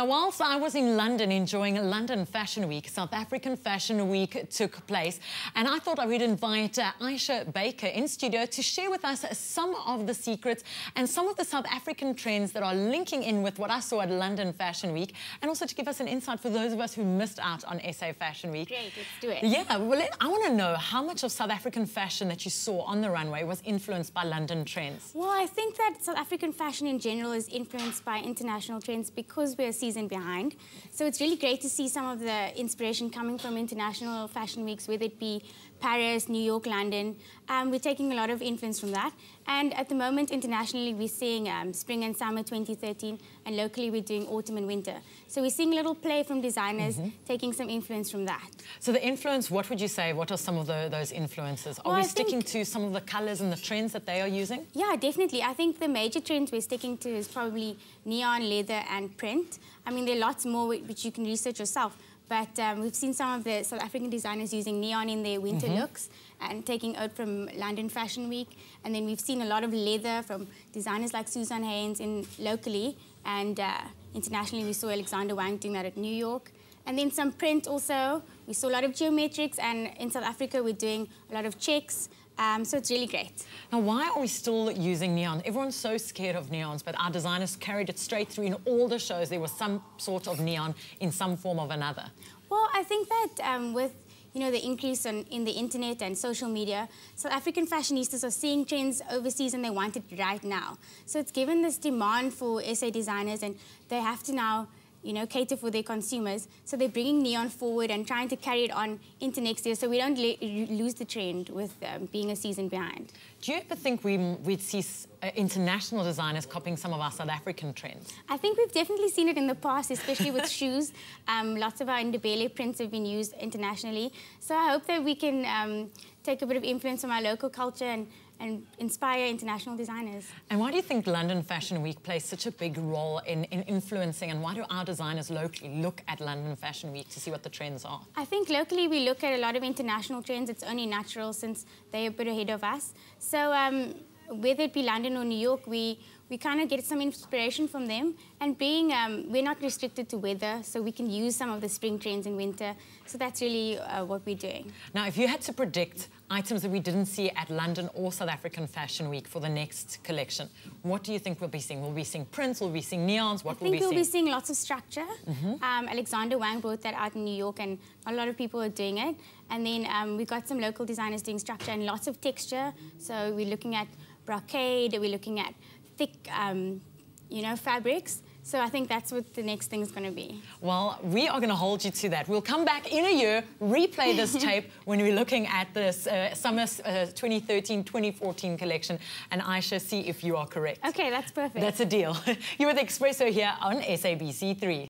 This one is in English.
Whilst I was in London enjoying London Fashion Week, South African Fashion Week took place, and I thought I would invite Aisha Baker in studio to share with us some of the secrets and some of the South African trends that are linking in with what I saw at London Fashion Week, and also to give us an insight for those of us who missed out on SA Fashion Week. Great, let's do it. Yeah, well, I want to know how much of South African fashion that you saw on the runway was influenced by London trends. Well, I think that South African fashion in general is influenced by international trends because we're a season behind. So it's really great to see some of the inspiration coming from international fashion weeks, whether it be Paris, New York, London. We're taking a lot of influence from that. And at the moment, internationally, we're seeing spring and summer 2013, and locally we're doing autumn and winter. So we're seeing a little play from designers, taking some influence from that. So the influence, what would you say, what are some of those influences? Are we sticking to some of the colours and the trends that they are using? Yeah, definitely. I think the major trends we're sticking to is probably neon, leather and print. I mean, there are lots more which you can research yourself. But we've seen some of the South African designers using neon in their winter looks and taking out from London Fashion Week. And then we've seen a lot of leather from designers like Susan Haynes locally. And internationally, we saw Alexander Wang doing that at New York. And then some print also. We saw a lot of geometrics. And in South Africa, we're doing a lot of checks. So it's really great. Now, why are we still using neon? Everyone's so scared of neons, but our designers carried it straight through. In all the shows, there was some sort of neon in some form or another. Well, I think that with the increase in the internet and social media, South African fashionistas are seeing trends overseas and they want it right now. So it's given this demand for SA designers, and they have to now cater for their consumers. So they're bringing neon forward and trying to carry it on into next year so we don't lose the trend with being a season behind. Do you ever think we'd see international designers copying some of our South African trends? I think we've definitely seen it in the past, especially with shoes. Lots of our Ndebele prints have been used internationally. So I hope that we can take a bit of influence from our local culture and inspire international designers. And why do you think London Fashion Week plays such a big role in influencing, and why do our designers locally look at London Fashion Week to see what the trends are? I think locally we look at a lot of international trends. It's only natural since they're a bit ahead of us. So whether it be London or New York, we kind of get some inspiration from them. And being, we're not restricted to weather, so we can use some of the spring trends in winter. So that's really what we're doing. Now, if you had to predict items that we didn't see at London or South African Fashion Week for the next collection, what do you think we'll be seeing? Will we be seeing prints? Will we be seeing neons? What will we be seeing? I think we'll be seeing lots of structure. Alexander Wang brought that out in New York, and a lot of people are doing it. And then we got some local designers doing structure and lots of texture. So we're looking at brocade, we're looking at thick, fabrics. So I think that's what the next thing is going to be. Well, we are going to hold you to that. We'll come back in a year, replay this tape when we're looking at this summer 2013-2014 collection, and Aisha, see if you are correct. Okay, that's perfect. That's a deal. You're with Expresso here on SABC3.